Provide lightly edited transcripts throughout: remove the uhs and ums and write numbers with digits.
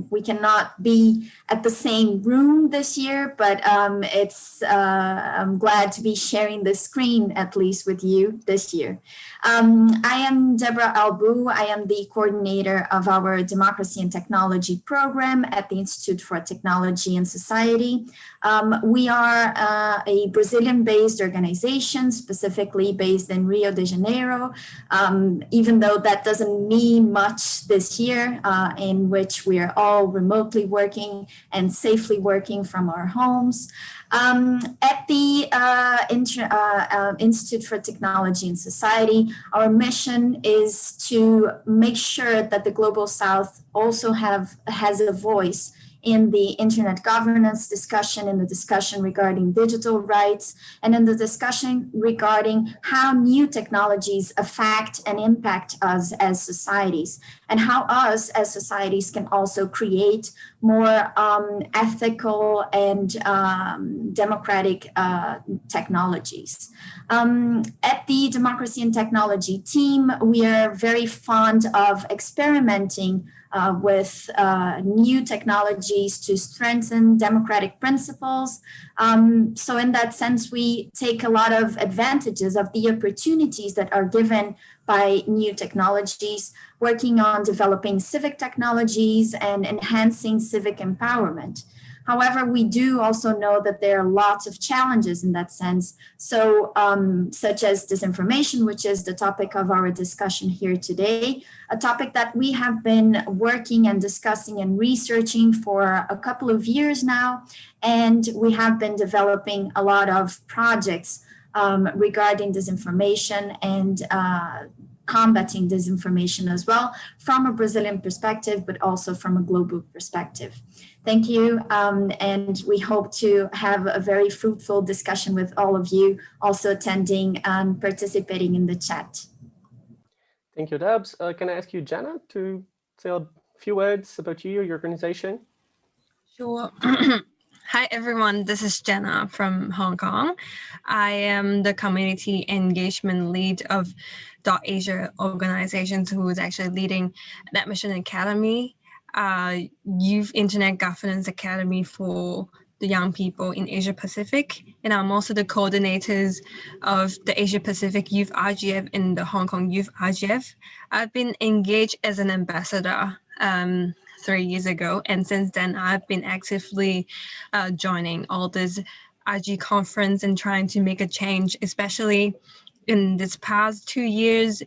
we cannot be at the same room this year, but I'm glad to be sharing the screen at least with you this year. I am Deborah Albu. I am the coordinator of our Democracy and Technology program at the Institute for Technology and Society. We are a Brazilian-based organization, specifically based in Rio de Janeiro, even though that doesn't mean much this year, in which we are all remotely working and safely working from our homes. At the Institute for Technology and Society, our mission is to make sure that the Global South also has a voice in the internet governance discussion, in the discussion regarding digital rights, and in the discussion regarding how new technologies affect and impact us as societies, and how us as societies can also create more ethical and democratic technologies. At the Democracy and Technology team, we are very fond of experimenting with new technologies to strengthen democratic principles. So in that sense, we take a lot of advantages of the opportunities that are given by new technologies, working on developing civic technologies and enhancing civic empowerment. However, we do also know that there are lots of challenges in that sense. So such as disinformation, which is the topic of our discussion here today, a topic that we have been working and discussing and researching for a couple of years now. And we have been developing a lot of projects regarding disinformation and combating disinformation as well from a Brazilian perspective, but also from a global perspective. Thank you, and we hope to have a very fruitful discussion with all of you also attending and participating in the chat. Thank you, Debs. Can I ask you, Jana, to say a few words about you, your organization? Sure. Hi, everyone. This is Jenna from Hong Kong. I am the community engagement lead of .Asia organizations, who is actually leading that Mission Academy, Youth Internet Governance Academy for the young people in Asia Pacific. And I'm also the coordinators of the Asia Pacific Youth IGF and the Hong Kong Youth IGF. I've been engaged as an ambassador 3 years ago, and since then I've been actively joining all this IG conference and trying to make a change, especially in this past 2 years.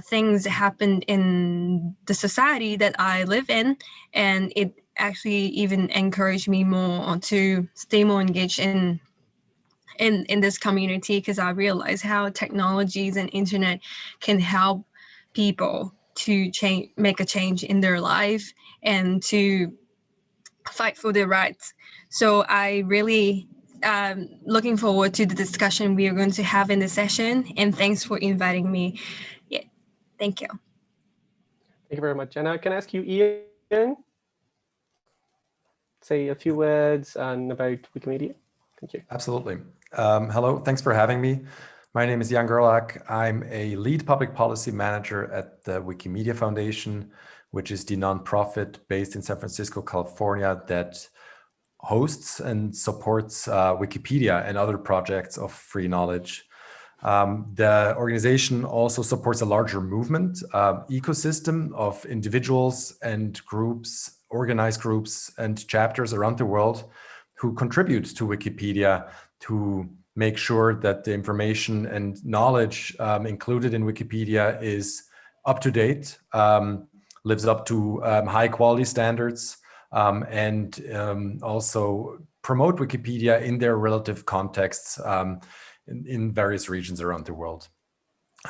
Things happened in the society that I live in, and it actually even encouraged me more to stay more engaged in this community, because I realized how technologies and internet can help people to make a change in their life and to fight for their rights. So I really looking forward to the discussion we are going to have in the session, and thanks for inviting me. Yeah, thank you. Thank you very much, Jenna. Can I ask you, Ian? Say a few words about Wikimedia. Thank you. Absolutely. Hello, thanks for having me. My name is Jan Gerlach. I'm a lead public policy manager at the Wikimedia Foundation, which is the nonprofit based in San Francisco, California, that hosts and supports Wikipedia and other projects of free knowledge. The organization also supports a larger movement ecosystem of individuals and groups, organized groups and chapters around the world who contribute to Wikipedia to make sure that the information and knowledge included in Wikipedia is up to date, lives up to high quality standards, and also promote Wikipedia in their relative contexts in various regions around the world.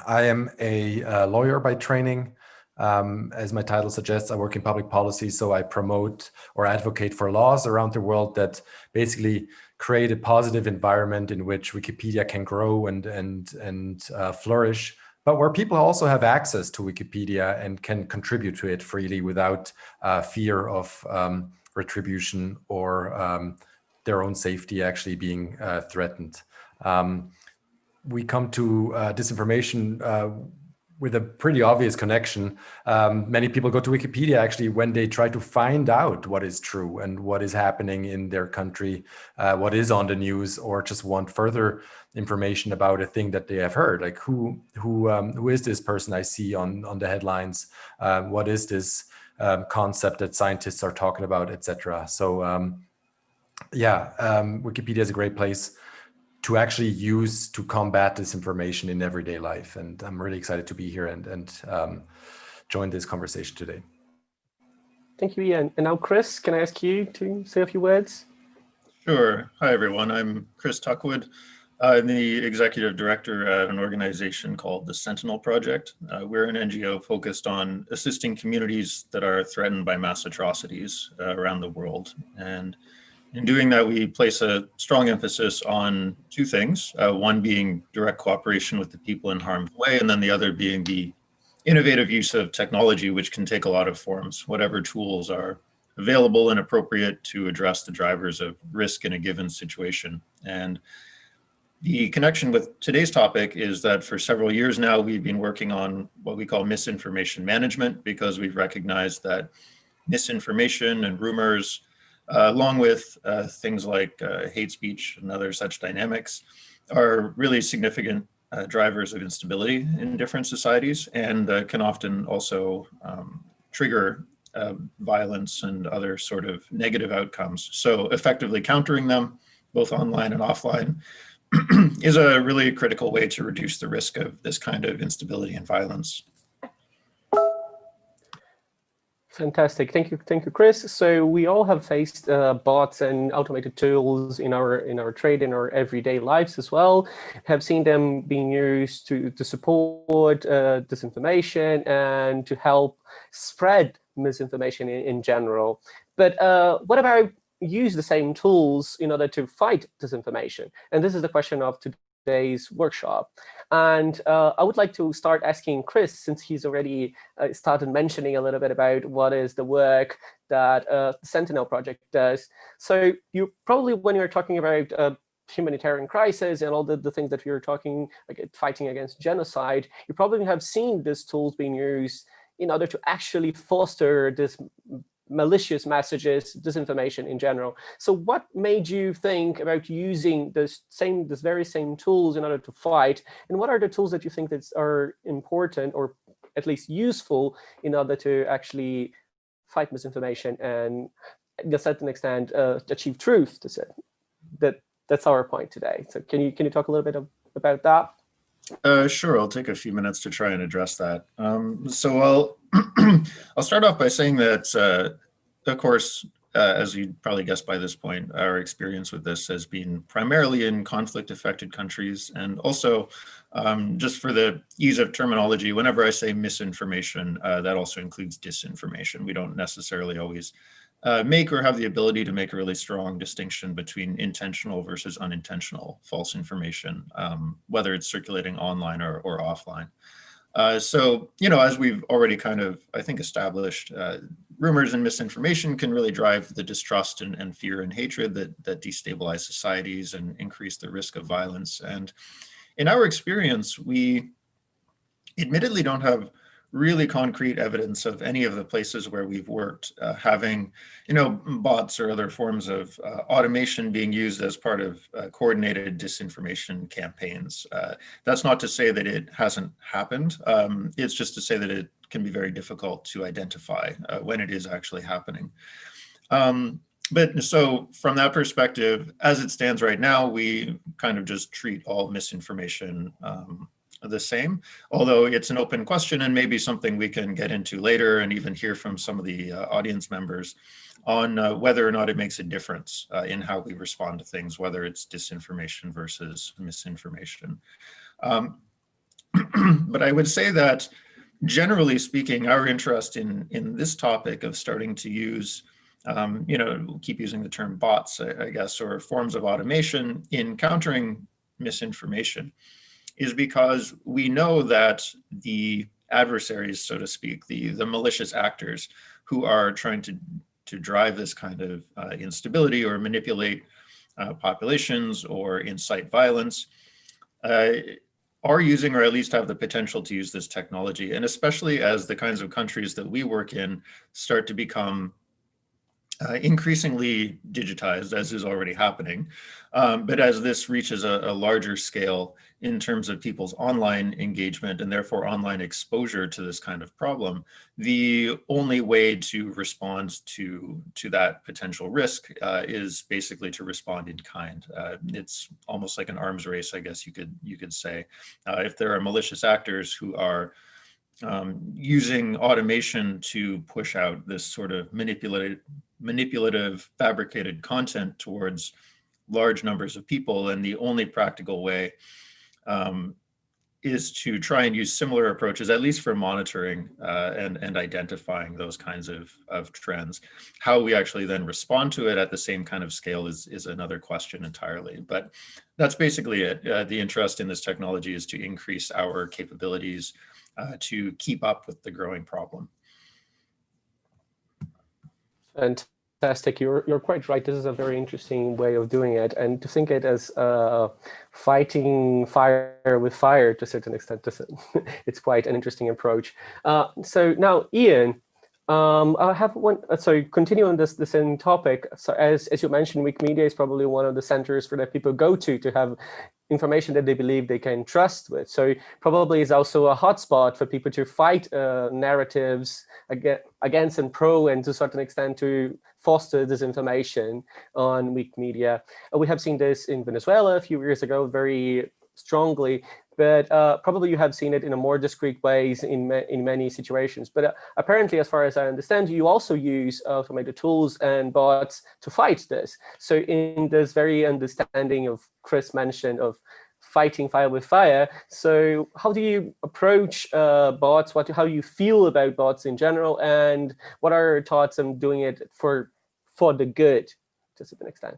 I am a lawyer by training. As my title suggests, I work in public policy, so I promote or advocate for laws around the world that basically create a positive environment in which Wikipedia can grow and flourish, but where people also have access to Wikipedia and can contribute to it freely without fear of retribution or their own safety actually being threatened. We come to disinformation with a pretty obvious connection. Many people go to Wikipedia actually when they try to find out what is true and what is happening in their country, what is on the news, or just want further information about a thing that they have heard. Like who is this person I see on the headlines? What is this concept that scientists are talking about, etc. So Wikipedia is a great place to actually use to combat disinformation in everyday life. And I'm really excited to be here and join this conversation today. Thank you, Ian. And now, Chris, can I ask you to say a few words? Sure. Hi, everyone. I'm Chris Tuckwood. I'm the executive director at an organization called the Sentinel Project. We're an NGO focused on assisting communities that are threatened by mass atrocities around the world. And in doing that, we place a strong emphasis on two things, one being direct cooperation with the people in harm's way, and then the other being the innovative use of technology, which can take a lot of forms, whatever tools are available and appropriate to address the drivers of risk in a given situation. And the connection with today's topic is that for several years now, we've been working on what we call misinformation management, because we've recognized that misinformation and rumors, along with things like hate speech and other such dynamics, are really significant drivers of instability in different societies, and can often also trigger violence and other sort of negative outcomes. So effectively countering them, both online and offline, is a really critical way to reduce the risk of this kind of instability and violence. Fantastic. Thank you, Chris. So we all have faced bots and automated tools in our trade, in our everyday lives as well. Have seen them being used to support disinformation and to help spread misinformation in general. But what about use the same tools in order to fight disinformation? And this is the question of today's workshop. And I would like to start asking Chris, since he's already started mentioning a little bit about what is the work that the Sentinel Project does. So you probably, when you're talking about humanitarian crisis and all the things that you're talking, like fighting against genocide, you probably have seen these tools being used in order to actually foster this malicious messages, disinformation in general. So what made you think about using this very same tools in order to fight? And what are the tools that you think that are important or at least useful in order to actually fight misinformation and, to a certain extent, achieve truth? To say that's our point today. So can you talk a little bit about that? Sure, I'll take a few minutes to try and address that. So I'll start off by saying that, of course, as you'd probably guessed by this point, our experience with this has been primarily in conflict-affected countries. And also, just for the ease of terminology, whenever I say misinformation, that also includes disinformation. We don't necessarily always make or have the ability to make a really strong distinction between intentional versus unintentional false information, whether it's circulating online or offline. So, as we've already kind of, I think, established, rumors and misinformation can really drive the distrust and fear and hatred that destabilize societies and increase the risk of violence. And in our experience, we admittedly don't have really concrete evidence of any of the places where we've worked having, bots or other forms of automation being used as part of coordinated disinformation campaigns. That's not to say that it hasn't happened. It's just to say that it can be very difficult to identify when it is actually happening. But so from that perspective, as it stands right now, we kind of just treat all misinformation the same, although it's an open question and maybe something we can get into later and even hear from some of the audience members on whether or not it makes a difference in how we respond to things, whether it's disinformation versus misinformation. But I would say that generally speaking, our interest in this topic of starting to use, keep using the term bots, I guess, or forms of automation in countering misinformation is because we know that the adversaries, so to speak, the malicious actors who are trying to drive this kind of instability or manipulate populations or incite violence, are using, or at least have the potential to use, this technology. And especially as the kinds of countries that we work in start to become increasingly digitized, as is already happening. But as this reaches a larger scale in terms of people's online engagement and therefore online exposure to this kind of problem, the only way to respond to that potential risk is basically to respond in kind. It's almost like an arms race, I guess you could say. If there are malicious actors who are using automation to push out this sort of manipulative, fabricated content towards large numbers of people, and the only practical way is to try and use similar approaches, at least for monitoring and identifying those kinds of trends. How we actually then respond to it at the same kind of scale is another question entirely. But that's basically it. The interest in this technology is to increase our capabilities to keep up with the growing problem. Fantastic. You're quite right. This is a very interesting way of doing it, and to think it as fighting fire with fire to a certain extent. It's quite an interesting approach. So now, Ian, I have one. So continue on the same topic. So as you mentioned, Wikimedia is probably one of the centers for that people go to have information that they believe they can trust with. So probably is also a hotspot for people to fight narratives against and pro, and to a certain extent to foster disinformation on Wikimedia. We have seen this in Venezuela a few years ago very strongly, but probably you have seen it in a more discreet ways in many situations. But apparently, as far as I understand, you also use automated tools and bots to fight this. So in this very understanding of Chris mentioned of fighting fire with fire, so how do you approach bots? How do you feel about bots in general, and what are your thoughts on doing it for the good to a certain extent?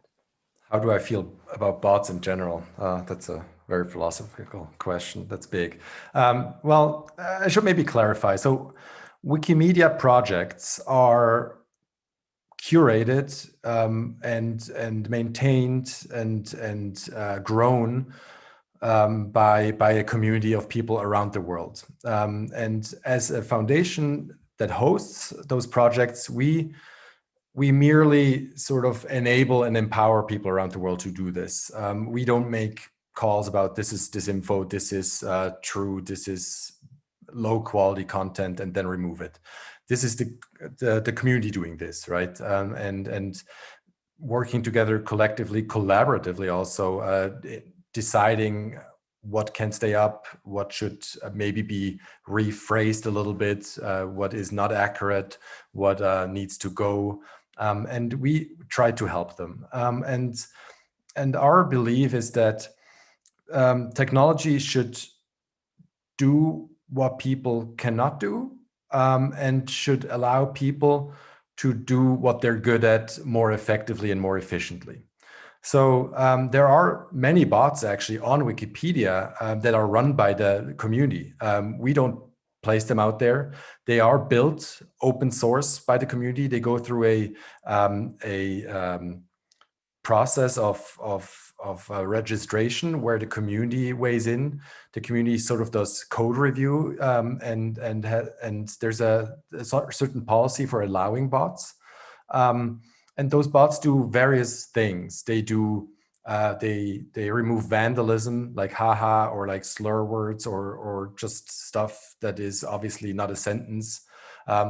How do I feel about bots in general? That's a very philosophical question. That's big. Well, I should maybe clarify. So Wikimedia projects are curated and maintained and grown by a community of people around the world. And as a foundation that hosts those projects, we merely sort of enable and empower people around the world to do this. We don't make calls about this is disinfo, this is true, this is low quality content, and then remove it. This is the community doing this, right? And working together collectively, collaboratively also, deciding what can stay up, what should maybe be rephrased a little bit, what is not accurate, what needs to go. And we try to help them. And our belief is that technology should do what people cannot do, and should allow people to do what they're good at more effectively and more efficiently. So there are many bots actually on Wikipedia that are run by the community. We don't place them out there. They are built open source by the community. They go through a process of registration where the community weighs in. The community sort of does code review, and there's a certain policy for allowing bots. And those bots do various things. They do they remove vandalism, like haha, or like slur words, or just stuff that is obviously not a sentence.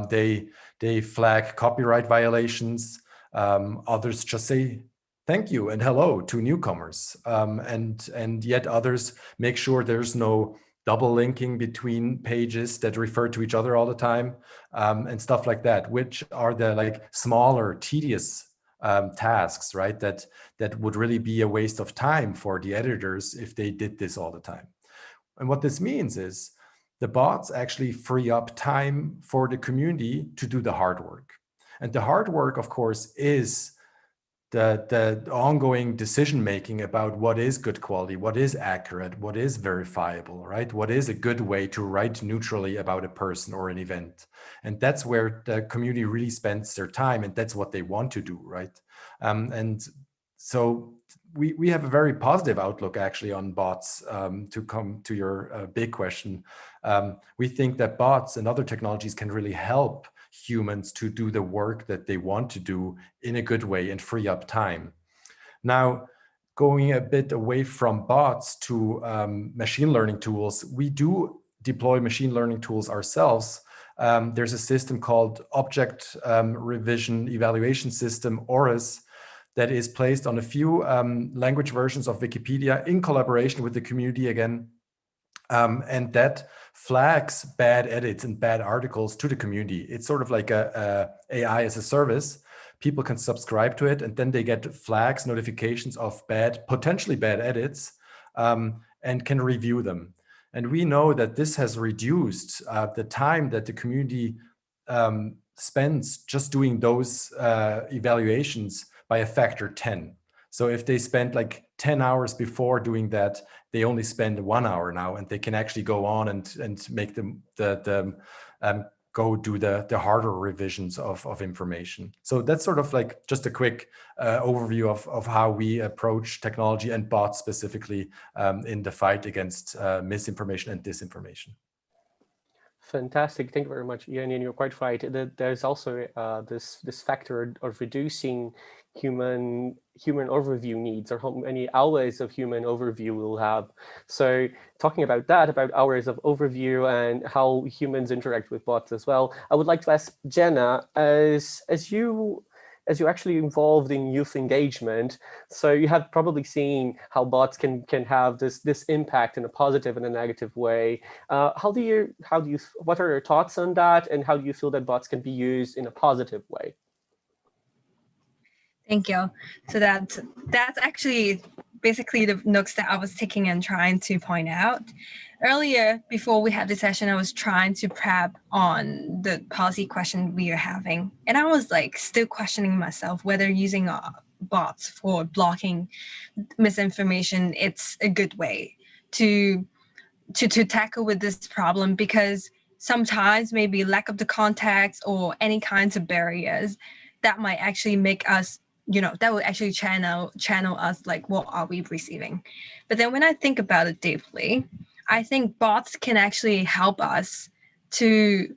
They flag copyright violations. Others just say thank you and hello to newcomers, and yet others make sure there's no double linking between pages that refer to each other all the time, and stuff like that, which are the like smaller, tedious tasks, right? That would really be a waste of time for the editors if they did this all the time. And what this means is the bots actually free up time for the community to do the hard work. And the hard work, of course, is the ongoing decision making about what is good quality, what is accurate, what is verifiable, right? What is a good way to write neutrally about a person or an event. And that's where the community really spends their time, and that's what they want to do, right? And So we have a very positive outlook actually on bots. To come to your big question, we think that bots and other technologies can really help humans to do the work that they want to do in a good way and free up time. Now, going a bit away from bots to machine learning tools, we do deploy machine learning tools ourselves. There's a system called Object Revision Evaluation System, ORES, that is placed on a few language versions of Wikipedia in collaboration with the community again. And that flags bad edits and bad articles to the community. It's sort of like a AI as a service. People can subscribe to it, and then they get flags, notifications of potentially bad edits, and can review them. And we know that this has reduced the time that the community spends just doing those evaluations by a factor 10. So if they spent like 10 hours before doing that, they only spend 1 hour now, and they can actually go on and make them go do the harder revisions of information. So that's sort of like just a quick overview of how we approach technology and bots specifically in the fight against misinformation and disinformation. Fantastic. Thank you very much, Ian. And you're quite right. There's also this factor of reducing human overview needs, or how many hours of human overview we'll have. So talking about that, about hours of overview and how humans interact with bots as well, I would like to ask Jenna, as you're actually involved in youth engagement, so you have probably seen how bots can have this impact in a positive and a negative way. What are your thoughts on that, and how do you feel that bots can be used in a positive way? Thank you. So that's actually basically the notes that I was taking and trying to point out. Earlier, before we had this session, I was trying to prep on the policy question we are having. And I was like still questioning myself whether using bots for blocking misinformation, it's a good way to tackle with this problem, because sometimes maybe lack of the context or any kinds of barriers that might actually make us, that will actually channel us, like, what are we receiving? But then when I think about it deeply, I think bots can actually help us to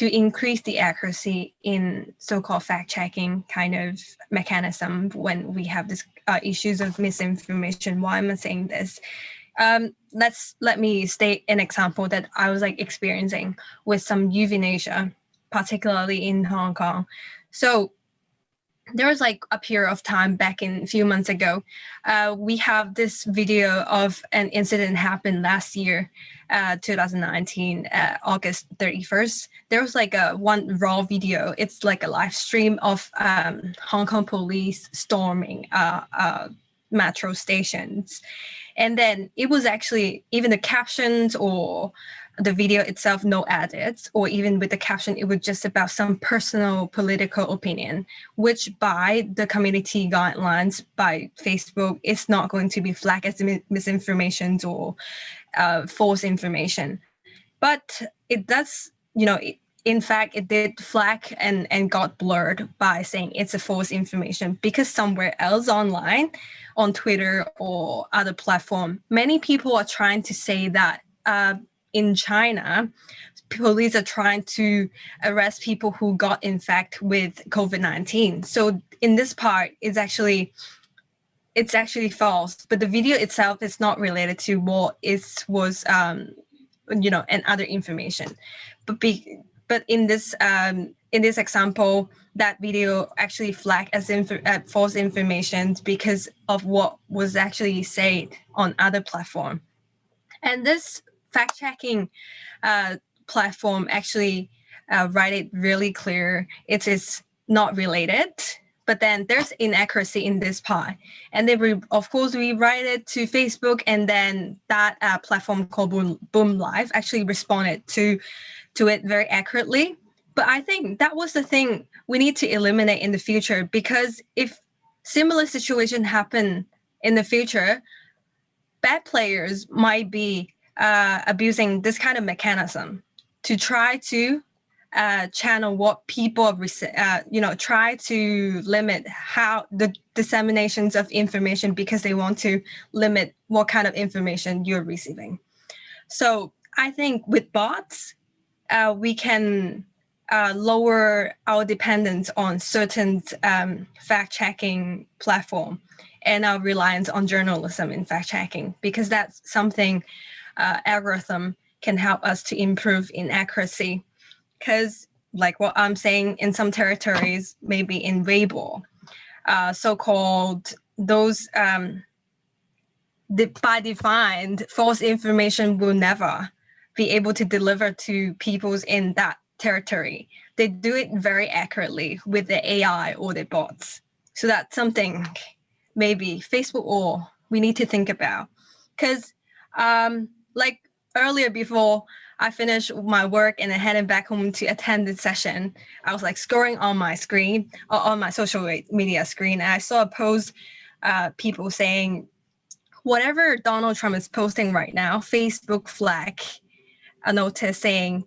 increase the accuracy in so-called fact-checking kind of mechanism when we have this issues of misinformation. Why am I saying this? Let me state an example that I was like experiencing with some euthanasia, particularly in Hong Kong. So there was like a period of time back in a few months ago. We have this video of an incident happened last year, 2019, August 31st. There was like one raw video. It's like a live stream of Hong Kong police storming metro stations. And then it was actually even the captions or the video itself, no edits, or even with the caption, it was just about some personal political opinion, which by the community guidelines by Facebook, it's not going to be flagged as misinformation or false information. But it does, in fact, it did flag and got blurred by saying it's a false information, because somewhere else online, on Twitter or other platform, many people are trying to say that in China, police are trying to arrest people who got infected with COVID-19. So in this part, it's actually false. But the video itself is not related to what was and other information. But in this example, that video actually flagged as false information because of what was actually said on other platform. And this fact-checking platform actually write it really clear. It is not related, but then there's inaccuracy in this part. And then we write it to Facebook, and then that platform called Boom Live actually responded to it very accurately. But I think that was the thing we need to eliminate in the future, because if similar situation happen in the future, bad players might be abusing this kind of mechanism to try to channel what people try to limit how the disseminations of information, because they want to limit what kind of information you're receiving. So I think with bots, we can lower our dependence on certain fact-checking platform and our reliance on journalism in fact-checking, because that's something algorithm can help us to improve in accuracy. Because like what I'm saying, in some territories, maybe in Weibo, so-called those by defined false information will never be able to deliver to peoples in that territory. They do it very accurately with the AI or the bots. So that's something maybe Facebook or we need to think about. Because like earlier, before I finished my work and I headed back home to attend this session, I was like scrolling on my screen, on my social media screen, and I saw a post, people saying, whatever Donald Trump is posting right now, Facebook flag a notice saying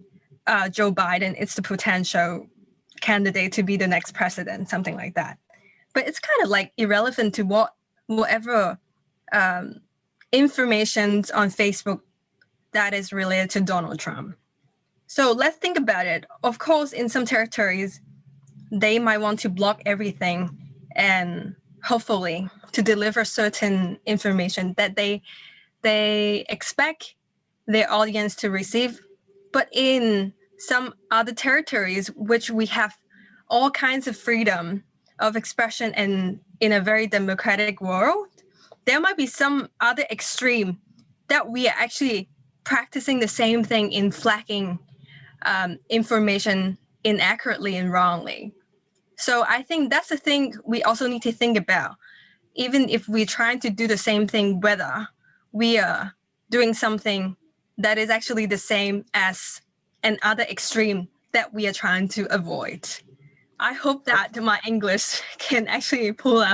Joe Biden is the potential candidate to be the next president, something like that. But it's kind of like irrelevant to whatever information on Facebook that is related to Donald Trump. So let's think about it. Of course, in some territories, they might want to block everything and hopefully to deliver certain information that they expect their audience to receive. But in some other territories, which we have all kinds of freedom of expression and in a very democratic world, there might be some other extreme that we are actually practicing the same thing in flagging information inaccurately and wrongly. So I think that's the thing we also need to think about. Even if we're trying to do the same thing, whether we are doing something that is actually the same as another extreme that we are trying to avoid. I hope that my English can actually pull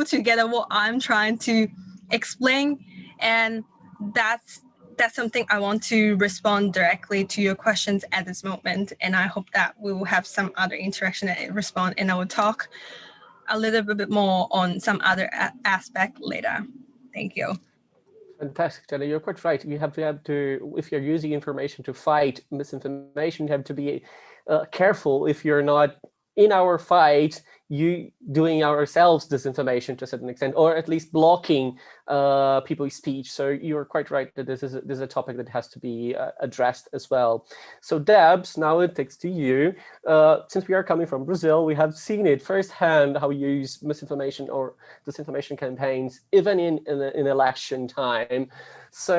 together what I'm trying to explain, and that's something I want to respond directly to your questions at this moment. And I hope that we will have some other interaction and respond, and I will talk a little bit more on some other aspect later. Thank you. Fantastic, Jenna. You're quite right. You have to, if you're using information to fight misinformation, you have to be careful if you're not in our fight, you doing ourselves disinformation to a certain extent, or at least blocking people's speech. So you're quite right that this is a topic that has to be addressed as well. So Debs, now it takes to you. Since we are coming from Brazil, we have seen it firsthand how you use misinformation or disinformation campaigns, even in election time. So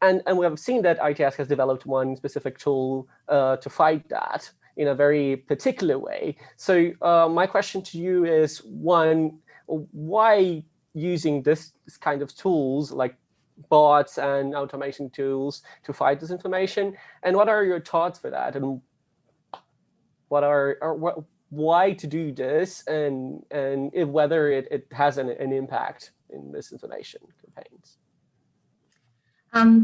and we have seen that IGF has developed one specific tool to fight that in a very particular way. So my question to you is, one, why using this kind of tools like bots and automation tools to fight disinformation? And what are your thoughts for that? And why to do this, and whether it has an impact in misinformation campaigns?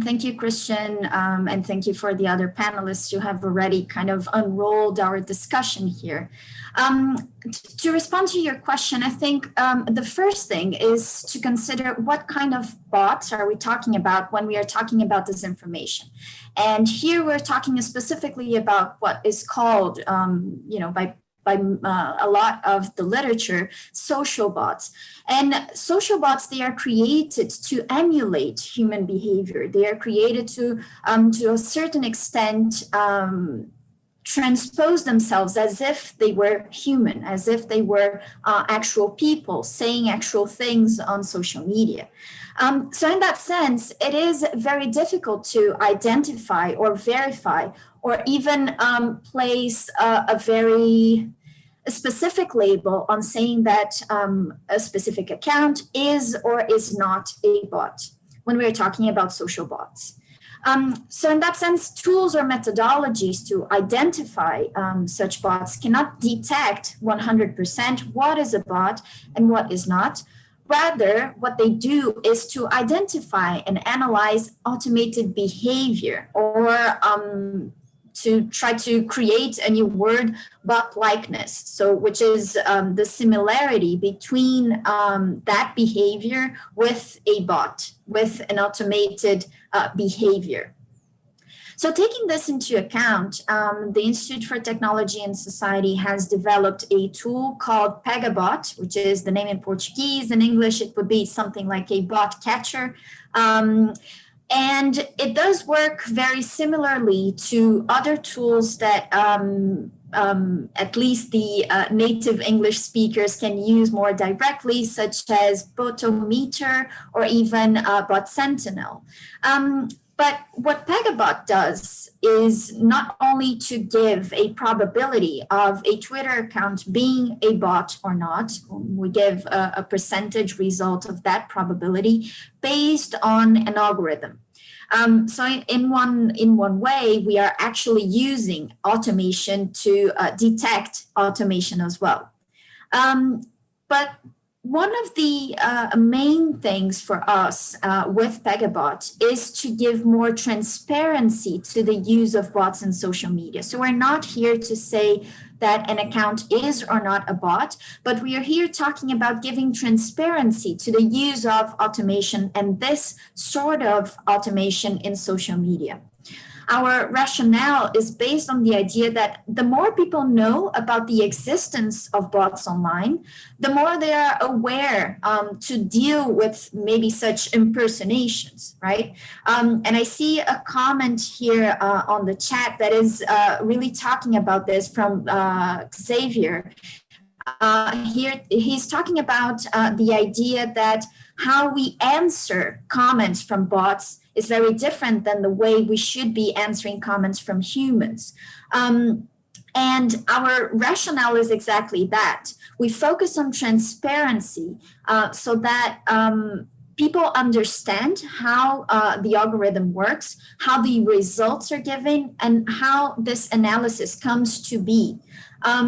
Thank you, Christian, and thank you for the other panelists who have already kind of unrolled our discussion here. To respond to your question, I think the first thing is to consider what kind of bots are we talking about when we are talking about disinformation. And here we're talking specifically about what is called, by a lot of the literature, social bots. And social bots, they are created to emulate human behavior. They are created to a certain extent, transpose themselves as if they were human, as if they were actual people saying actual things on social media. So in that sense, it is very difficult to identify or verify or even place a very specific label on saying that a specific account is or is not a bot when we're talking about social bots. So in that sense, tools or methodologies to identify such bots cannot detect 100% what is a bot and what is not. Rather, what they do is to identify and analyze automated behavior or to try to create a new word, bot likeness. So, which is the similarity between that behavior with a bot, with an automated behavior. So taking this into account, the Institute for Technology and Society has developed a tool called Pegabot, which is the name in Portuguese. In English, it would be something like a bot catcher. And it does work very similarly to other tools that at least the native English speakers can use more directly, such as Botometer or even Bot Sentinel. But what Pegabot does is not only to give a probability of a Twitter account being a bot or not. We give a percentage result of that probability based on an algorithm. So in one way, we are actually using automation to detect automation as well. But one of the main things for us with Pegabot is to give more transparency to the use of bots in social media. So we're not here to say that an account is or not a bot, but we are here talking about giving transparency to the use of automation and this sort of automation in social media. Our rationale is based on the idea that the more people know about the existence of bots online, the more they are aware to deal with maybe such impersonations, right? And I see a comment here on the chat that is really talking about this from Xavier. Here, he's talking about the idea that how we answer comments from bots is very different than the way we should be answering comments from humans. And our rationale is exactly that. We focus on transparency so that people understand how the algorithm works, how the results are given, and how this analysis comes to be.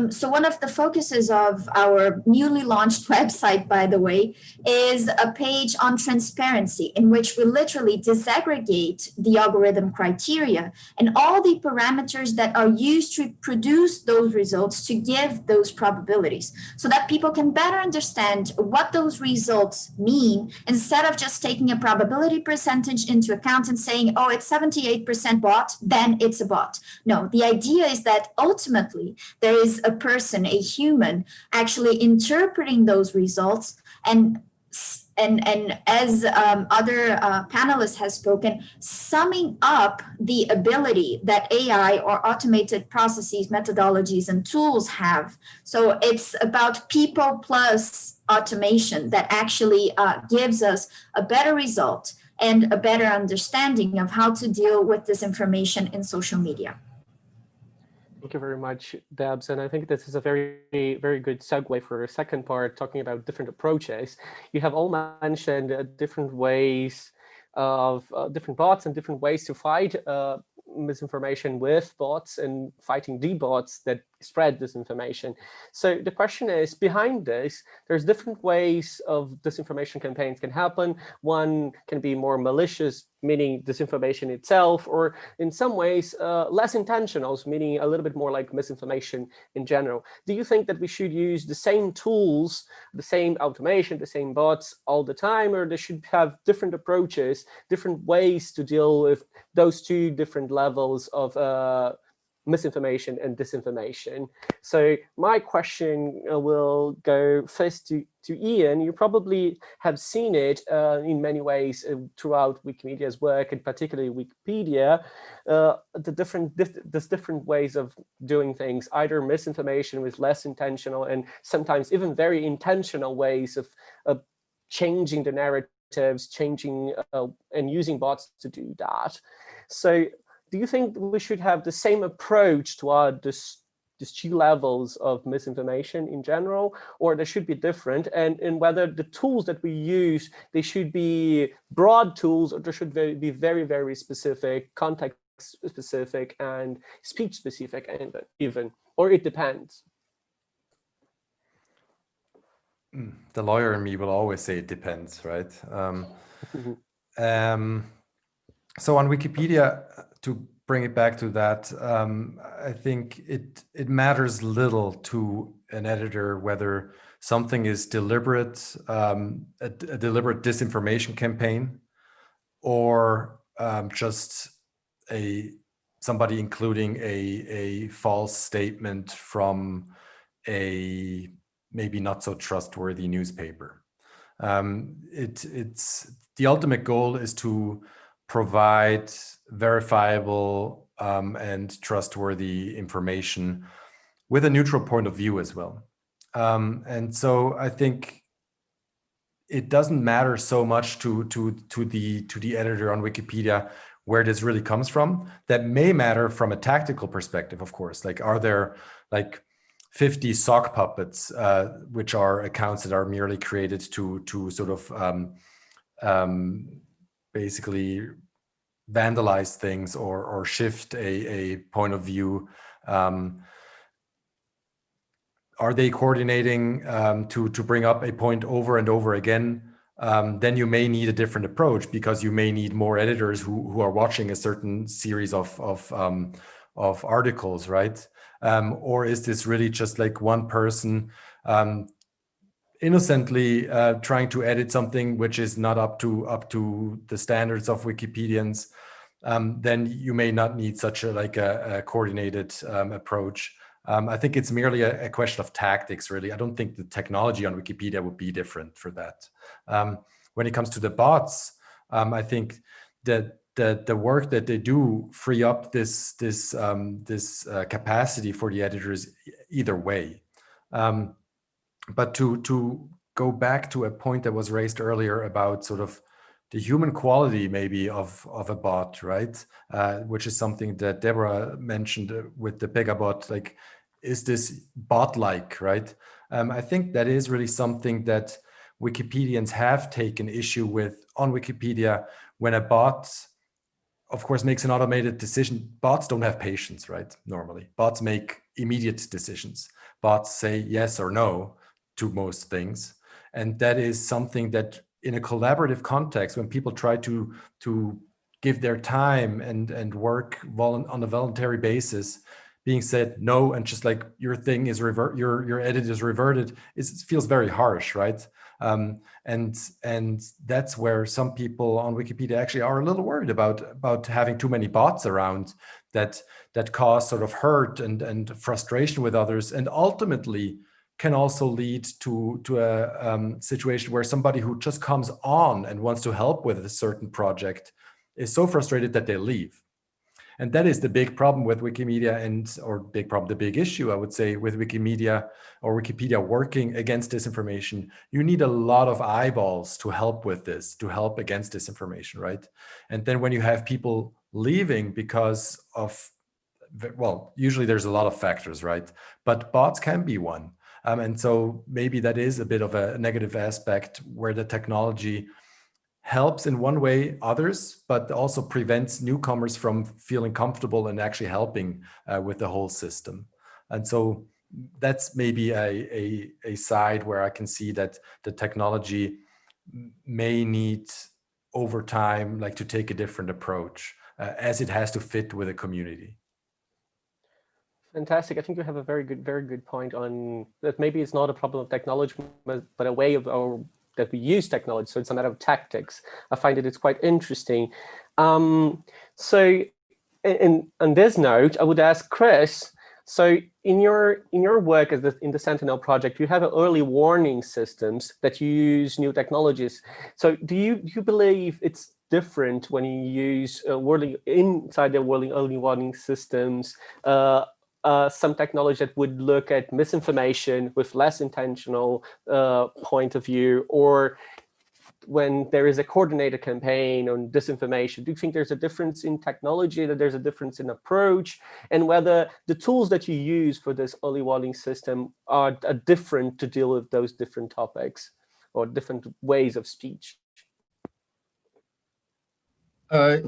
So one of the focuses of our newly launched website, by the way, is a page on transparency in which we literally disaggregate the algorithm criteria and all the parameters that are used to produce those results to give those probabilities so that people can better understand what those results mean instead of just taking a probability percentage into account and saying, oh, it's 78% bot, then it's a bot. No, the idea is that ultimately there is a person, a human, actually interpreting those results and as other panelists have spoken, summing up the ability that AI or automated processes, methodologies, and tools have. So it's about people plus automation that actually gives us a better result and a better understanding of how to deal with disinformation in social media. Thank you very much, Debs. And I think this is a very, very good segue for a second part, talking about different approaches. You have all mentioned different ways of different bots and different ways to fight misinformation with bots and fighting the bots that spread disinformation. So the question is, behind this, there's different ways of disinformation campaigns can happen. One can be more malicious, meaning disinformation itself, or in some ways less intentional, meaning a little bit more like misinformation in general. Do you think that we should use the same tools, the same automation, the same bots all the time, or they should have different approaches, different ways to deal with those two different levels of misinformation and disinformation? So my question will go first to Ian. You probably have seen it in many ways throughout Wikimedia's work, and particularly Wikipedia, there's different ways of doing things, either misinformation with less intentional and sometimes even very intentional ways of changing the narratives, changing and using bots to do that. So do you think we should have the same approach toward these two levels of misinformation in general, or they should be different? And whether the tools that we use, they should be broad tools, or they should be very, very specific, context specific and speech specific, and even, or it depends? The lawyer in me will always say it depends, right? So on Wikipedia, to bring it back to that, I think it matters little to an editor whether something is deliberate, a deliberate disinformation campaign, or just somebody including a false statement from a maybe not so trustworthy newspaper. It's the ultimate goal is to provide verifiable and trustworthy information with a neutral point of view as well. And so I think it doesn't matter so much to the editor on Wikipedia where this really comes from. That may matter from a tactical perspective, of course. Like, are there like 50 sock puppets, which are accounts that are merely created to sort of basically vandalize things or shift a point of view? Are they coordinating to bring up a point over and over again? Then you may need a different approach, because you may need more editors who are watching a certain series of articles, right? Or is this really just like one person innocently trying to edit something which is not up to the standards of Wikipedians? Then you may not need such a coordinated approach. I think it's merely a question of tactics, really. I don't think the technology on Wikipedia would be different for that. When it comes to the bots, I think that the work that they do free up this capacity for the editors either way. But to go back to a point that was raised earlier about sort of the human quality maybe of a bot, right? Which is something that Deborah mentioned with the Pegabot, like, is this bot-like, right? I think that is really something that Wikipedians have taken issue with on Wikipedia. When a bot, of course, makes an automated decision, bots don't have patience, right? Normally, bots make immediate decisions. Bots say yes or no to most things. And that is something that in a collaborative context, when people try to give their time and work on a voluntary basis, being said no, and just like your thing is your edit is reverted, it feels very harsh, right? And that's where some people on Wikipedia actually are a little worried about having too many bots around that cause sort of hurt and frustration with others, and ultimately can also lead to a situation where somebody who just comes on and wants to help with a certain project is so frustrated that they leave. And that is the big problem with Wikimedia, the big issue, I would say, with Wikimedia or Wikipedia working against disinformation. You need a lot of eyeballs to help with this, to help against disinformation, right? And then when you have people leaving because of, well, usually there's a lot of factors, right? But bots can be one. And so maybe that is a bit of a negative aspect where the technology helps in one way others, but also prevents newcomers from feeling comfortable and actually helping with the whole system. And so that's maybe a side where I can see that the technology may need over time, like, to take a different approach as it has to fit with a community. Fantastic. I think you have a very good point on that. Maybe it's not a problem of technology, but a way of that we use technology. So it's a matter of tactics. I find it's quite interesting. So on this note, I would ask Chris, so in your work in the Sentinel project, you have early warning systems that you use new technologies. So do you believe it's different when you use inside the early warning systems, some technology that would look at misinformation with less intentional point of view, or when there is a coordinated campaign on disinformation? Do you think there's a difference in technology, that there's a difference in approach, and whether the tools that you use for this early warning system are different to deal with those different topics or different ways of speech?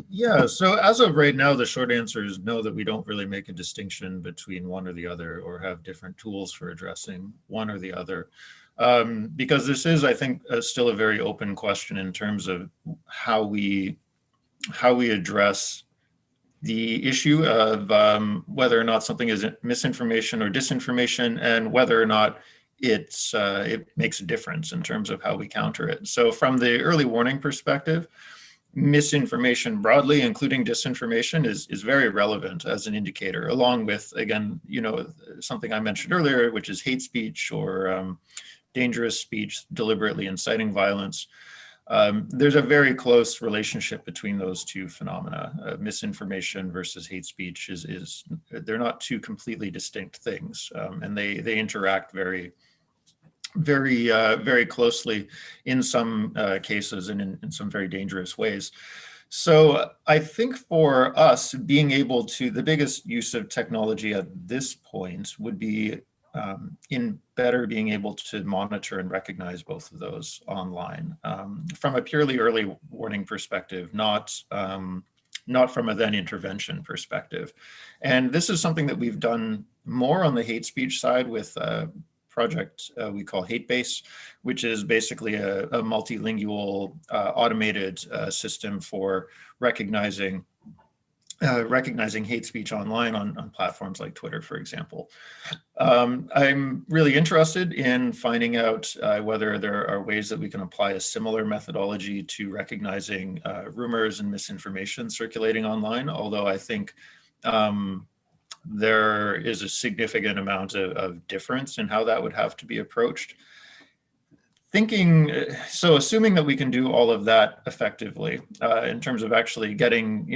Yeah, so as of right now, the short answer is no, that we don't really make a distinction between one or the other, or have different tools for addressing one or the other. Because this is, I think, still a very open question in terms of how we address the issue of whether or not something is misinformation or disinformation, and whether or not it makes a difference in terms of how we counter it. So from the early warning perspective, misinformation broadly, including disinformation, is very relevant as an indicator, along with, again, something I mentioned earlier, which is hate speech or dangerous speech deliberately inciting violence. There's a very close relationship between those two phenomena. Misinformation versus hate speech they're not two completely distinct things, and they interact very closely in some cases and in some very dangerous ways. So I think for us, the biggest use of technology at this point would be in better being able to monitor and recognize both of those online from a purely early warning perspective, not from a then intervention perspective. And this is something that we've done more on the hate speech side with project we call HateBase, which is basically a multilingual automated system for recognizing hate speech online on platforms like Twitter, for example. I'm really interested in finding out whether there are ways that we can apply a similar methodology to recognizing rumors and misinformation circulating online, although I think there is a significant amount of difference in how that would have to be approached. Assuming that we can do all of that effectively in terms of actually getting,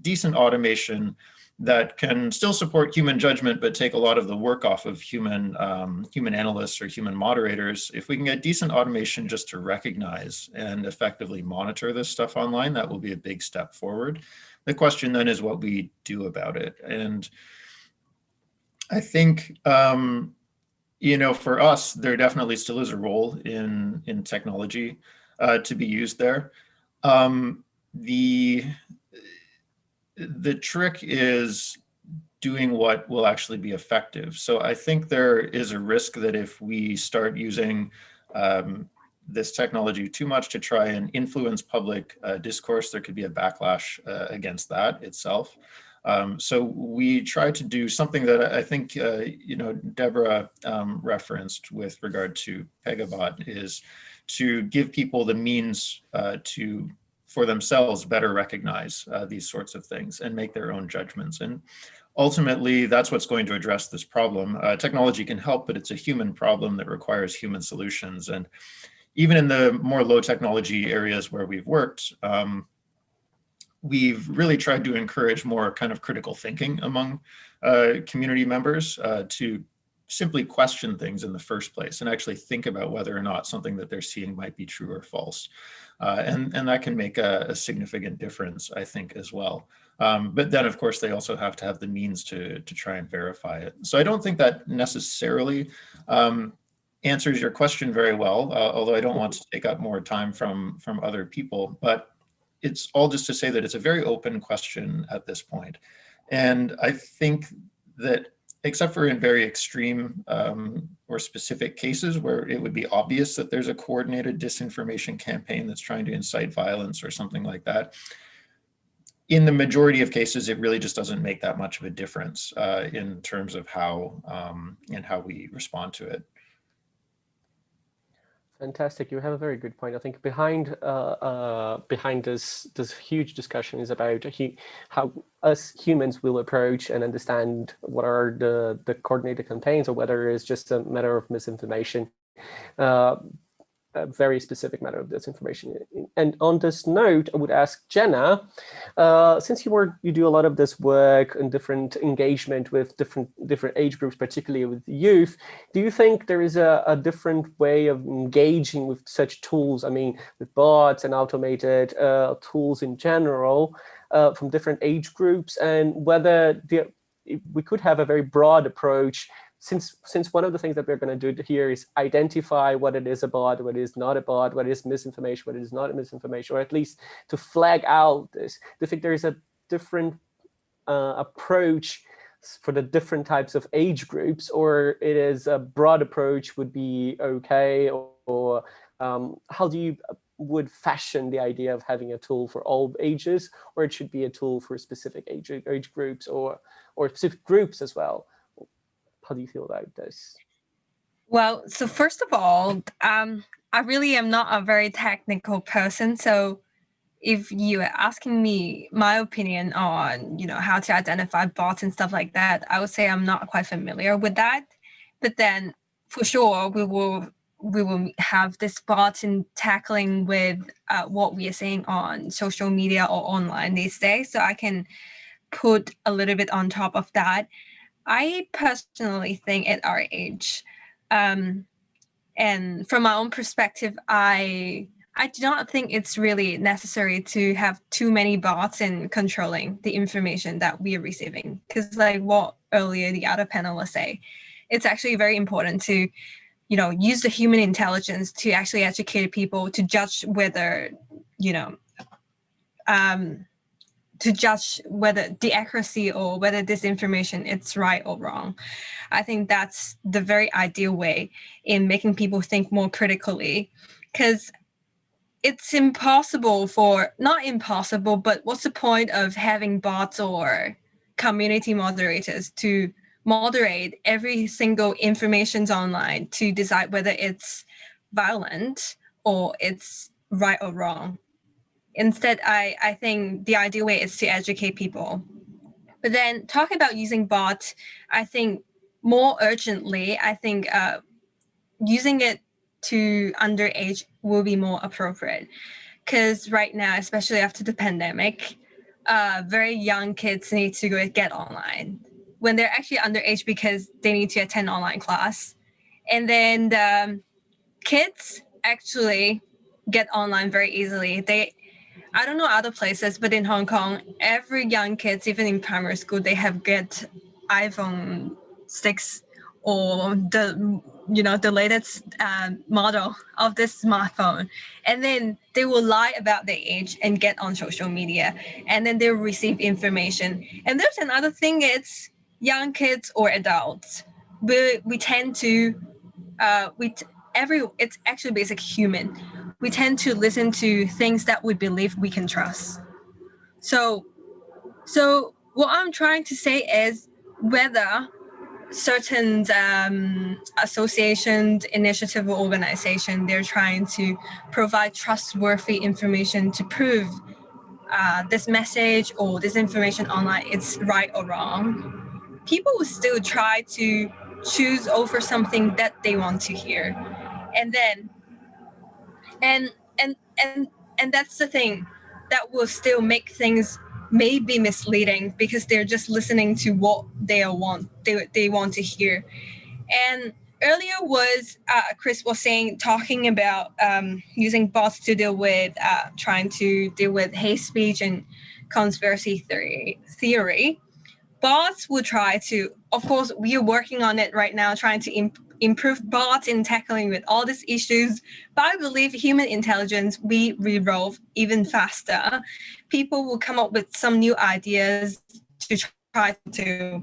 decent automation that can still support human judgment, but take a lot of the work off of human analysts or human moderators. If we can get decent automation just to recognize and effectively monitor this stuff online, that will be a big step forward. The question then is what we do about it. And I think, for us, there definitely still is a role in technology to be used there. The trick is doing what will actually be effective. So I think there is a risk that if we start using this technology too much to try and influence public discourse, there could be a backlash against that itself. So we try to do something that I think, Deborah referenced with regard to Pegabot, is to give people the means to, for themselves, better recognize these sorts of things and make their own judgments. And ultimately, that's what's going to address this problem. Technology can help, but it's a human problem that requires human solutions. And even in the more low technology areas where we've worked, we've really tried to encourage more kind of critical thinking among community members to simply question things in the first place and actually think about whether or not something that they're seeing might be true or false. And that can make a significant difference, I think, as well. But then, of course, they also have to have the means to try and verify it. So I don't think that necessarily answers your question very well, although I don't want to take up more time from other people. But it's all just to say that it's a very open question at this point. And I think that, except for in very extreme or specific cases where it would be obvious that there's a coordinated disinformation campaign that's trying to incite violence or something like that, in the majority of cases, it really just doesn't make that much of a difference in terms of how we respond to it. Fantastic. You have a very good point. I think behind this huge discussion is about how us humans will approach and understand what are the coordinated campaigns, or whether it's just a matter of misinformation, a very specific matter of disinformation. And on this note, I would ask Jenna, since you do a lot of this work and different engagement with different age groups, particularly with youth, do you think there is a different way of engaging with such tools? I mean, with bots and automated tools in general from different age groups, and whether we could have a very broad approach, since one of the things that we're going to do here is identify what it is a bot, what it is not a bot, what is misinformation, what is not misinformation, or at least to flag out this. Do you think there is a different approach for the different types of age groups, or it is a broad approach would be okay, or how do you would fashion the idea of having a tool for all ages, or it should be a tool for specific age groups or specific groups as well? How do you feel about this? Well, so first of all, I really am not a very technical person. So if you are asking me my opinion on, how to identify bots and stuff like that, I would say I'm not quite familiar with that. But then for sure, we will have this bot in tackling with what we are seeing on social media or online these days. So I can put a little bit on top of that. I personally think at our age, and from my own perspective, I do not think it's really necessary to have too many bots in controlling the information that we are receiving. Because like what earlier the other panelists say, it's actually very important to, use the human intelligence to actually educate people to judge whether, to judge whether the accuracy or whether this information is right or wrong. I think that's the very ideal way in making people think more critically, because it's not impossible, but what's the point of having bots or community moderators to moderate every single information's online to decide whether it's violent or it's right or wrong? Instead, I think the ideal way is to educate people. But then talking about using bots, I think more urgently, using it to underage will be more appropriate. Because right now, especially after the pandemic, very young kids need to get online when they're actually underage because they need to attend online class. And then the kids actually get online very easily. I don't know other places, but in Hong Kong, every young kids, even in primary school, they have get iPhone 6 or the latest model of this smartphone, and then they will lie about their age and get on social media, and then they'll receive information. And there's another thing: it's young kids or adults. We tend to it's actually basic human. We tend to listen to things that we believe we can trust. So what I'm trying to say is whether certain associations, initiative, or organization, they're trying to provide trustworthy information to prove this message or this information online it's right or wrong. People will still try to choose over something that they want to hear, and then and and and and that's the thing that will still make things maybe misleading because they're just listening to what they want to hear. And earlier was Chris was talking about using bots to deal with trying to deal with hate speech and conspiracy theory. Bots will try to, of course, we are working on it right now, trying to improve bots in tackling with all these issues. But I believe human intelligence we revolve even faster. People will come up with some new ideas to try to.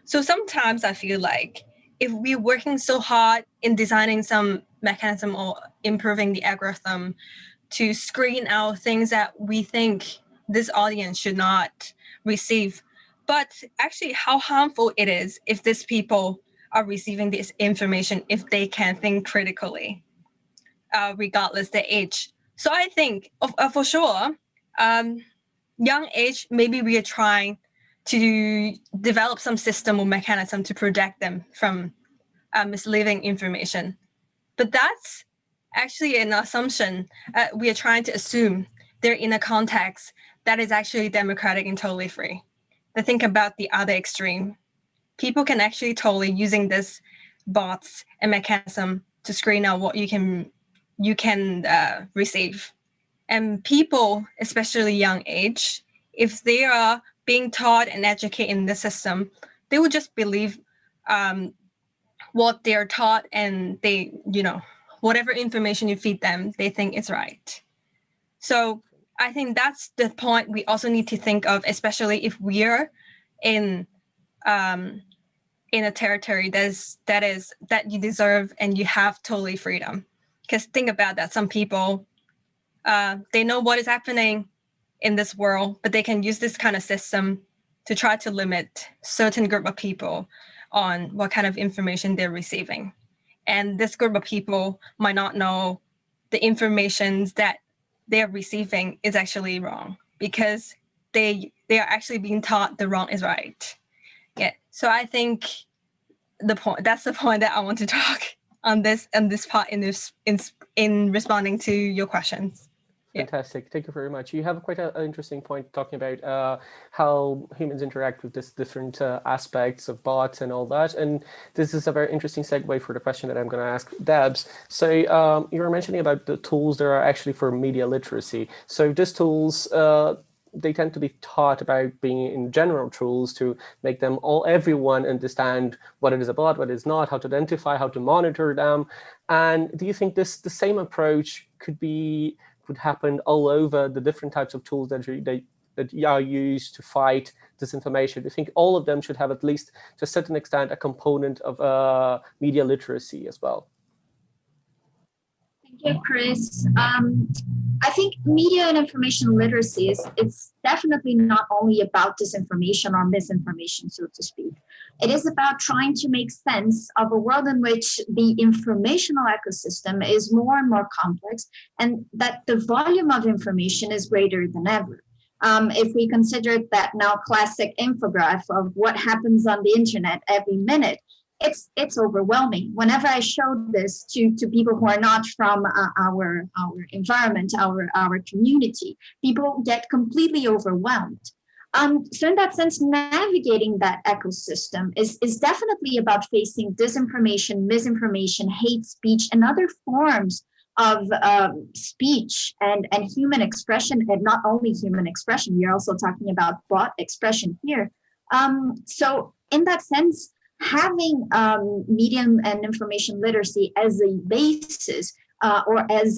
So sometimes I feel like if we're working so hard in designing some mechanism or improving the algorithm to screen out things that we think this audience should not receive, but actually how harmful it is if these people are receiving this information if they can think critically, regardless their age. So I think for sure, young age, maybe we are trying to develop some system or mechanism to protect them from misleading information. But that's actually an assumption. We are trying to assume they're in a context that is actually democratic and totally free. But think about the other extreme. People can actually totally using this bots and mechanism to screen out what you can receive. And people, especially young age, if they are being taught and educated in the system, they will just believe what they're taught, and they, whatever information you feed them, they think is right. So I think that's the point we also need to think of, especially if we're in a territory that you deserve and you have totally freedom. Because think about that, some people they know what is happening in this world, but they can use this kind of system to try to limit certain group of people on what kind of information they're receiving. And this group of people might not know the information that they're receiving is actually wrong, because they are actually being taught the wrong is right. Yeah. So I think that's the point that I want to talk on this part in responding to your questions. Fantastic. Thank you very much. You have quite an interesting point talking about how humans interact with this different aspects of bots and all that. And this is a very interesting segue for the question that I'm going to ask Debs. So you were mentioning about the tools that are actually for media literacy. So these tools, they tend to be taught about being in general tools to make them everyone understand what it is about, what it is not, how to identify, how to monitor them. And do you think the same approach could happen all over the different types of tools that are used to fight disinformation? Do you think all of them should have, at least to a certain extent, a component of media literacy as well? Thank you, Chris. I think media and information literacy it's definitely not only about disinformation or misinformation, so to speak. It is about trying to make sense of a world in which the informational ecosystem is more and more complex, and that the volume of information is greater than ever. If we consider that now classic infographic of what happens on the internet every minute, it's overwhelming. Whenever I show this to people who are not from our environment, our community, people get completely overwhelmed. So in that sense, navigating that ecosystem is definitely about facing disinformation, misinformation, hate speech, and other forms of speech and human expression, and not only human expression. We're also talking about bot expression here. So in that sense, having media and information literacy as a basis or as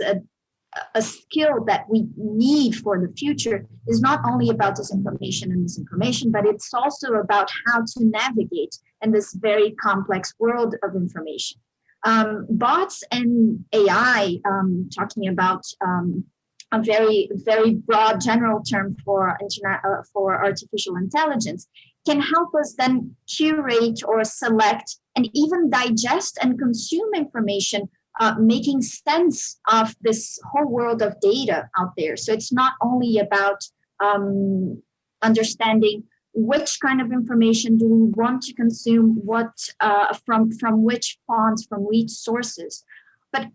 a skill that we need for the future is not only about disinformation and misinformation, but it's also about how to navigate in this very complex world of information. Bots and AI, talking about a very, very broad general term for artificial intelligence, can help us then curate or select and even digest and consume information, making sense of this whole world of data out there. So it's not only about understanding which kind of information do we want to consume, what from which fonts, from which sources, but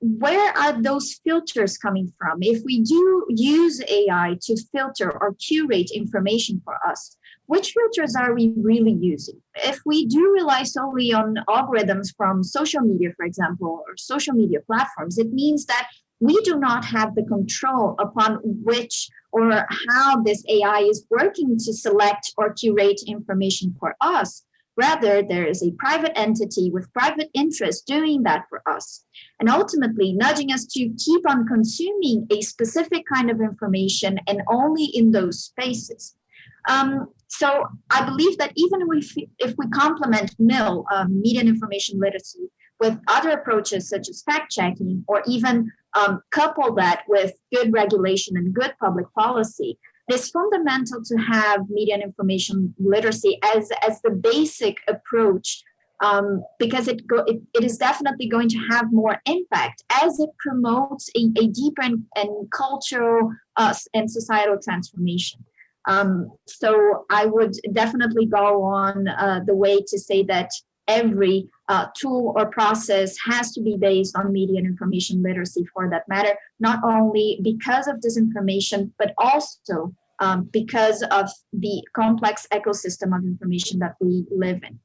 where are those filters coming from? If we do use AI to filter or curate information for us, which filters are we really using? If we do rely solely on algorithms from social media, for example, or social media platforms, it means that we do not have the control upon which or how this AI is working to select or curate information for us. Rather, there is a private entity with private interests doing that for us, and ultimately nudging us to keep on consuming a specific kind of information and only in those spaces. So I believe that even if we complement MIL, media and information literacy, with other approaches such as fact-checking, or even couple that with good regulation and good public policy, it is fundamental to have media and information literacy as the basic approach, because it is definitely going to have more impact as it promotes a deeper and cultural and societal transformation. So I would definitely go on the way to say that every tool or process has to be based on media and information literacy, for that matter, not only because of disinformation, but also because of the complex ecosystem of information that we live in.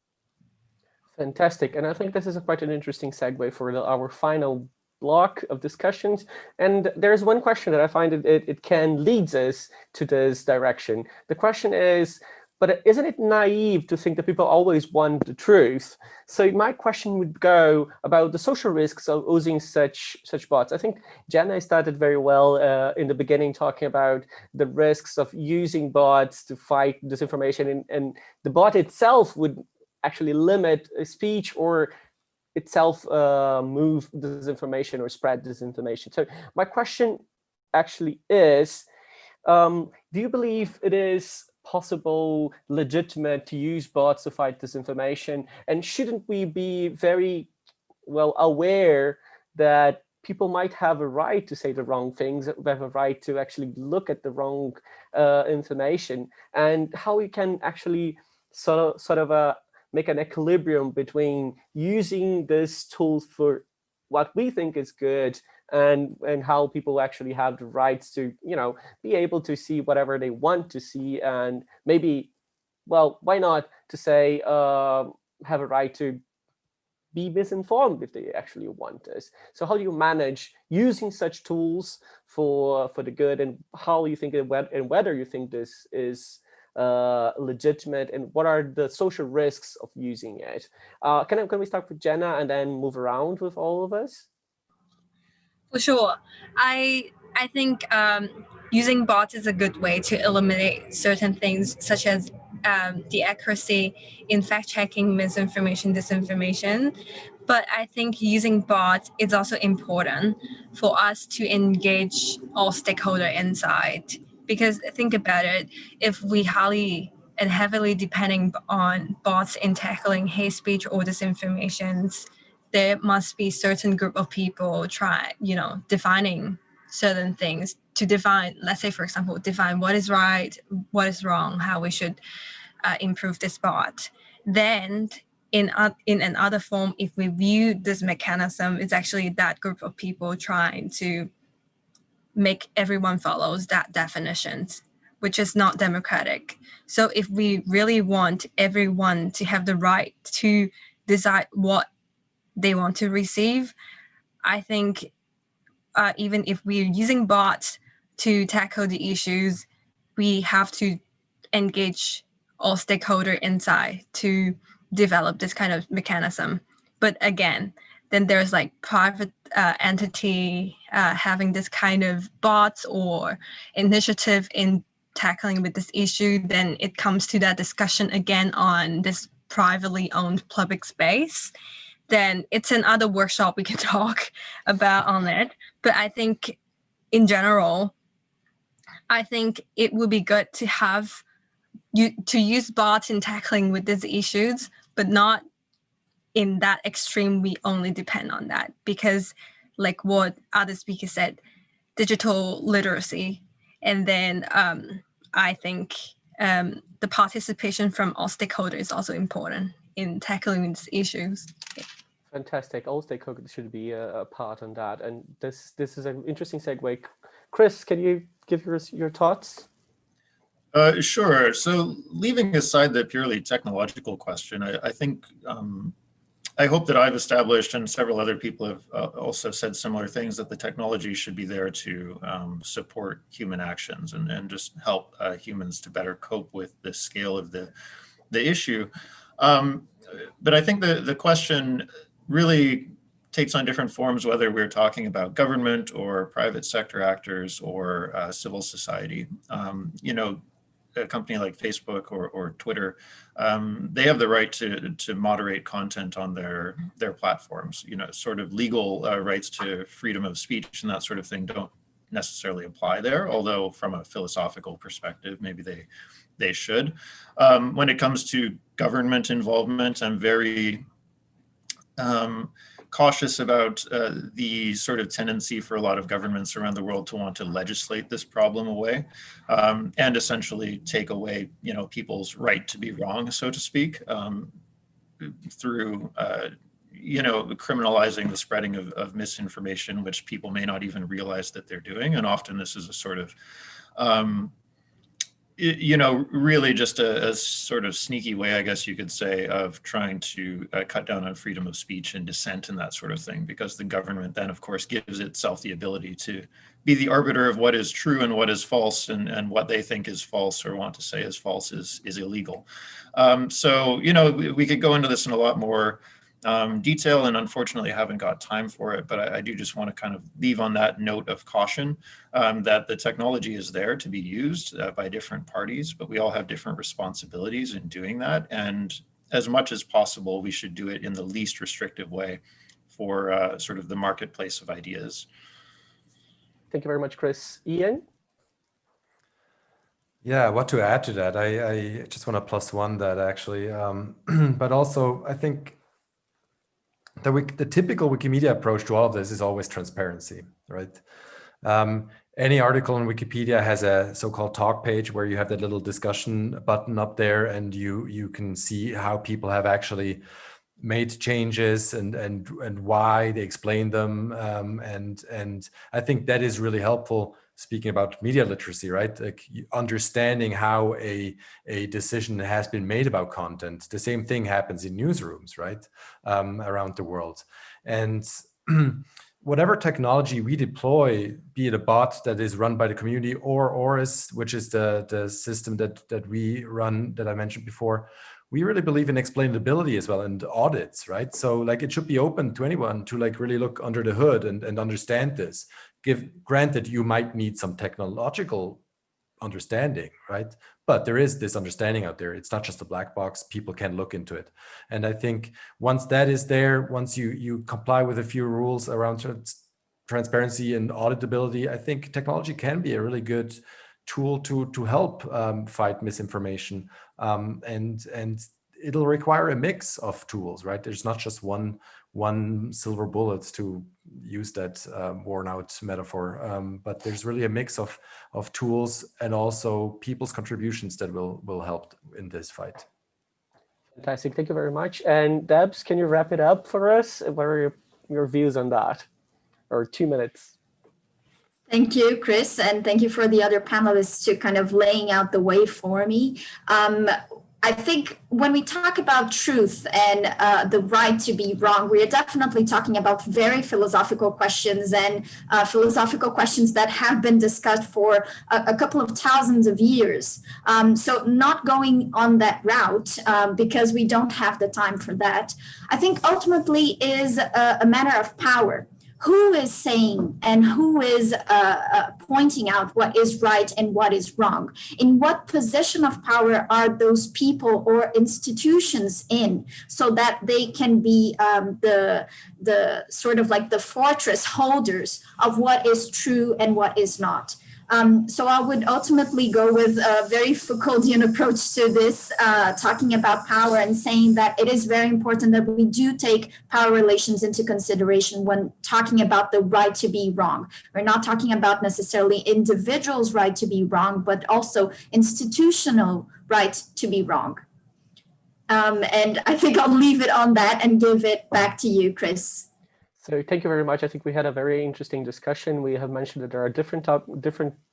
Fantastic. And I think this is quite an interesting segue for our final block of discussions. And there's one question that I find it can lead us to this direction. The question is, but isn't it naive to think that people always want the truth? So my question would go about the social risks of using such bots. I think Jenna started very well in the beginning talking about the risks of using bots to fight disinformation, and the bot itself would actually limit speech or itself move disinformation or spread disinformation. So my question actually is, do you believe it is possible, legitimate to use bots to fight disinformation? And shouldn't we be very well aware that people might have a right to say the wrong things, have a right to actually look at the wrong information, and how we can actually sort of make an equilibrium between using these tools for what we think is good, and how people actually have the rights to, be able to see whatever they want to see, and maybe, well, why not to say have a right to be misinformed if they actually want this. So how do you manage using such tools for the good, and how you think and whether you think this is legitimate, and what are the social risks of using it? Can we start with Jenna and then move around with all of us? For sure. I think using bots is a good way to eliminate certain things, such as the accuracy in fact-checking misinformation, disinformation. But I think using bots is also important for us to engage all stakeholder inside. Because think about it, if we highly and heavily depending on bots in tackling hate speech or disinformations, there must be certain group of people defining certain things to define, let's say, for example, define what is right, what is wrong, how we should improve this bot. Then in another form, if we view this mechanism, it's actually that group of people trying to make everyone follows that definitions, which is not democratic. So if we really want everyone to have the right to decide what they want to receive, I think even if we're using bots to tackle the issues, we have to engage all stakeholder inside to develop this kind of mechanism. But again, then there's like private entity having this kind of bots or initiative in tackling with this issue, then it comes to that discussion again on this privately owned public space. Then it's another workshop we can talk about on it. But I think in general, I think it would be good to have to use bots in tackling with these issues, but not in that extreme we only depend on that. Because like what other speakers said, digital literacy, and then I think the participation from all stakeholders is also important in tackling these issues. Fantastic. All stakeholders should be a part on that. And this is an interesting segue. Chris, can you give your thoughts? Sure. So leaving aside the purely technological question, I think I hope that I've established, and several other people have also said similar things, that the technology should be there to support human actions and just help humans to better cope with the scale of the issue. But I think the question really takes on different forms, whether we're talking about government or private sector actors or civil society. A company like Facebook or Twitter, they have the right to moderate content on their platforms. Sort of legal rights to freedom of speech and that sort of thing don't necessarily apply there, although from a philosophical perspective, maybe they should. When it comes to government involvement, I'm very cautious about the sort of tendency for a lot of governments around the world to want to legislate this problem away and essentially take away, people's right to be wrong, so to speak, through, criminalizing the spreading of misinformation, which people may not even realize that they're doing. And often this is a sort of really just a sort of sneaky way, I guess you could say, of trying to cut down on freedom of speech and dissent and that sort of thing, because the government then, of course, gives itself the ability to be the arbiter of what is true and what is false, and what they think is false or want to say is false is illegal. So, we could go into this in a lot more detail, and unfortunately I haven't got time for it, but I do just want to kind of leave on that note of caution that the technology is there to be used by different parties, but we all have different responsibilities in doing that. And as much as possible, we should do it in the least restrictive way for sort of the marketplace of ideas. Thank you very much, Chris. Ian? Yeah, what to add to that? I just want to plus one that actually, but also I think the typical Wikimedia approach to all of this is always transparency, right? Any article on Wikipedia has a so-called talk page where you have that little discussion button up there, and you can see how people have actually made changes and why they explain them, and I think that is really helpful. Speaking about media literacy, right? Like understanding how a decision has been made about content. The same thing happens in newsrooms, right? Around the world. And whatever technology we deploy, be it a bot that is run by the community or ORIS, which is the system that we run that I mentioned before, we really believe in explainability as well and audits, right? So like it should be open to anyone to like really look under the hood and understand this. Granted, you might need some technological understanding, right? But there is this understanding out there. It's not just a black box. People can look into it. And I think once that is there, once you comply with a few rules around transparency and auditability, I think technology can be a really good tool to help fight misinformation. And it'll require a mix of tools, right? There's not just one silver bullet, to use that worn out metaphor, but there's really a mix of tools and also people's contributions that will help in this fight. Fantastic, thank you very much. And Debs, can you wrap it up for us? What are your views on that? Or 2 minutes? Thank you, Chris, and thank you for the other panelists to kind of laying out the way for me. I think when we talk about truth and the right to be wrong, we are definitely talking about very philosophical questions and philosophical questions that have been discussed for a couple of thousands of years. So not going on that route because we don't have the time for that, I think ultimately is a matter of power. Who is saying and who is pointing out what is right and what is wrong? In what position of power are those people or institutions in, so that they can be the sort of like the fortress holders of what is true and what is not? So I would ultimately go with a very Foucauldian approach to this, talking about power and saying that it is very important that we do take power relations into consideration when talking about the right to be wrong. We're not talking about necessarily individuals' right to be wrong, but also institutional right to be wrong. And I think I'll leave it on that and give it back to you, Chris. So thank you very much. I think we had a very interesting discussion. We have mentioned that there are different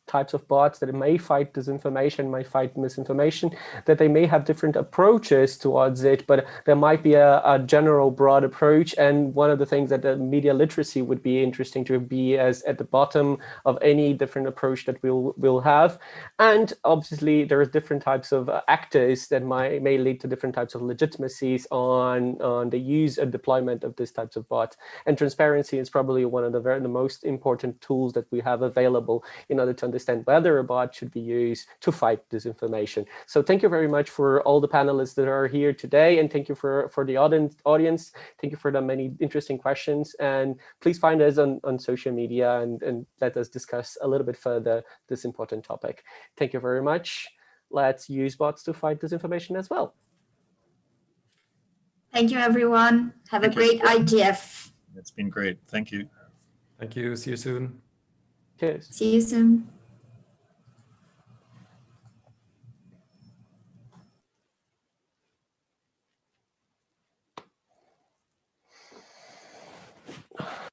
types of bots that may fight disinformation, may fight misinformation, that they may have different approaches towards it, but there might be a general broad approach. And one of the things that the media literacy would be interesting to be as at the bottom of any different approach that we'll have. And obviously there are different types of actors that may lead to different types of legitimacies on the use and deployment of these types of bots. And transparency is probably one of the most important tools that we have available in order to understand whether a bot should be used to fight disinformation. So thank you very much for all the panelists that are here today, and thank you for the audience. Thank you for the many interesting questions, and please find us on social media and let us discuss a little bit further this important topic. Thank you very much. Let's use bots to fight disinformation as well. Thank you, everyone. Have a great IGF. It's been great. Thank you. Thank you. See you soon. Cheers. See you soon.